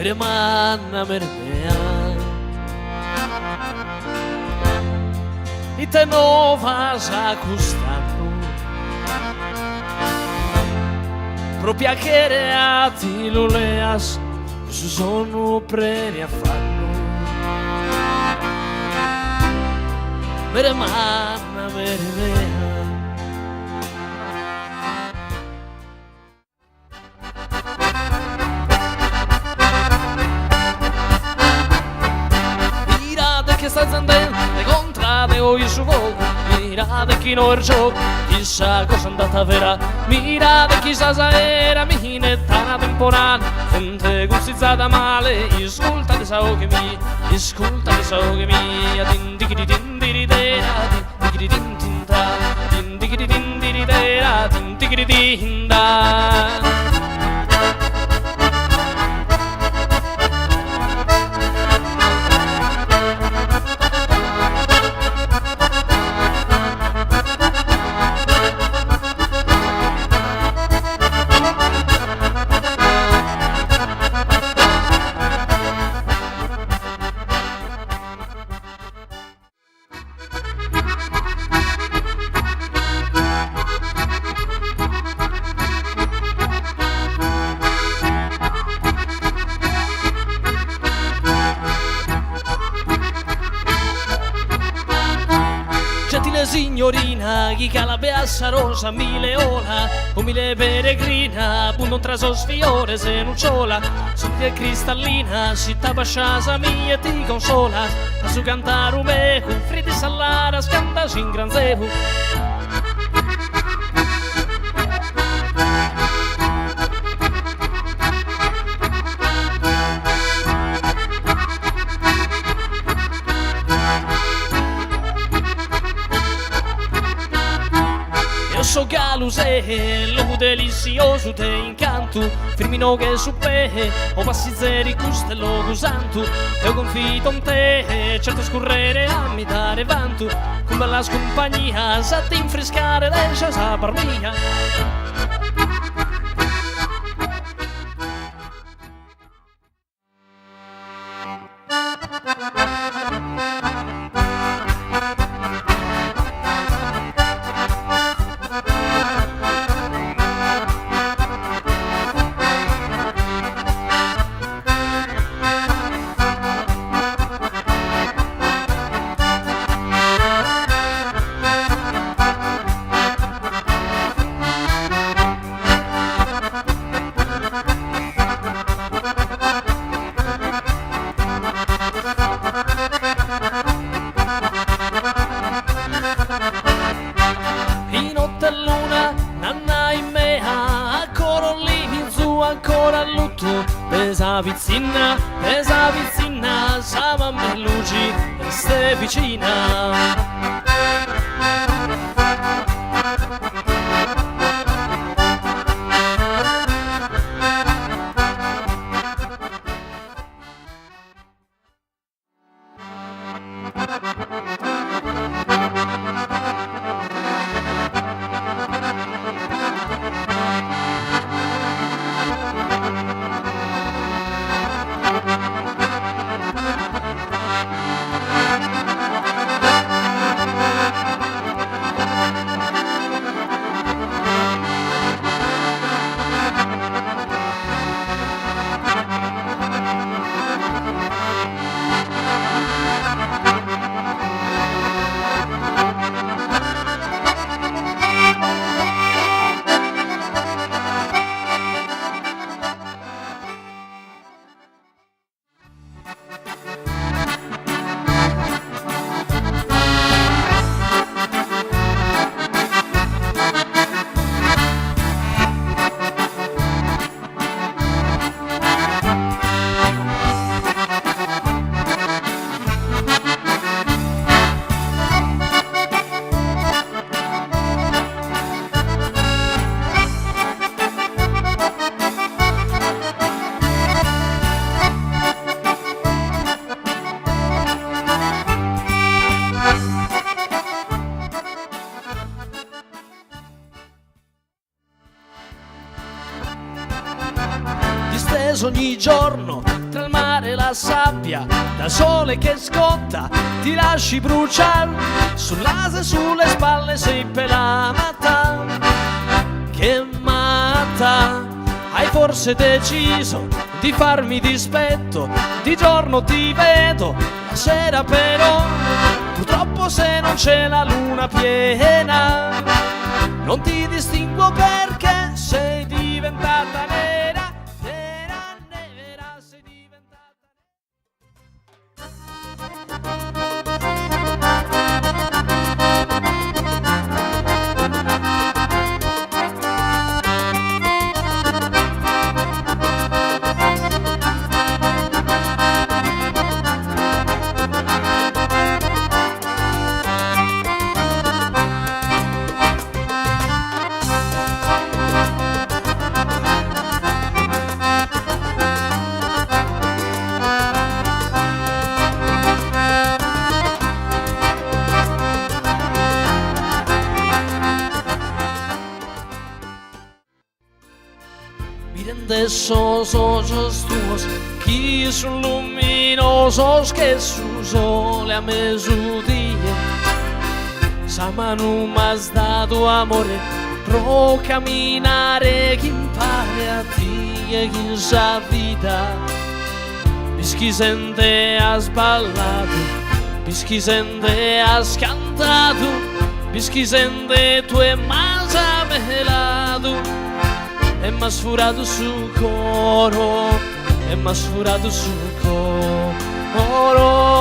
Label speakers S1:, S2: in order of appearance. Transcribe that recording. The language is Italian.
S1: Hermana Mermea y te no vas acostando proprio che a ti lo leas su sono premi a farlo Mermana Mermea. Che sta zandendo le contrade o il suo voto, mirate chi non è gioco, chissà cosa è andata vera, mirate chissà se era minetta temporale, gente gustizzata male, ascoltate sao che mi, ascoltate sao che mi, dindigidi dindiridera, dindigidi dintinta, dindigidi dindiridera, dindigidi dinda. Gentile signorina, chi calabeassa rosa, mille ola, o mille peregrina, appunto un traso sfiore se non ciola, sottile cristallina, si tapasciasa mia e ti consola, a su cantare un meco, freddi sallara, scandasi in gran zebu. So galuse, logo delicioso te incanto, firmino che su pe, o passi zeri custe logo santo, io confido in te, certo scorrere a mi dare vanto, come la scompagnia, sa ti infrescare lascia sa parmia. Ancora a lutto, pesa pizzina, sama me luci, ste vicina. acceso ogni giorno tra il mare e la sabbia, dal sole che scotta ti lasci bruciare, sull'ase e sulle spalle sei pelamata. Che matta, hai forse deciso di farmi dispetto, di giorno ti vedo, la sera però purtroppo se non c'è la luna piena non ti distingo perché sei diventata nera, nera, nera, sei diventata de esos ojos tuyos que son luminosos que su sol a mediodía. Esa mano me has dado amore, pro camminare che impari a ti e chi sa vita. Pisquisente has ballado, pisquisente has cantado, pisquisente tu e más amelado. É mais furado su coro, é mais furado su coro.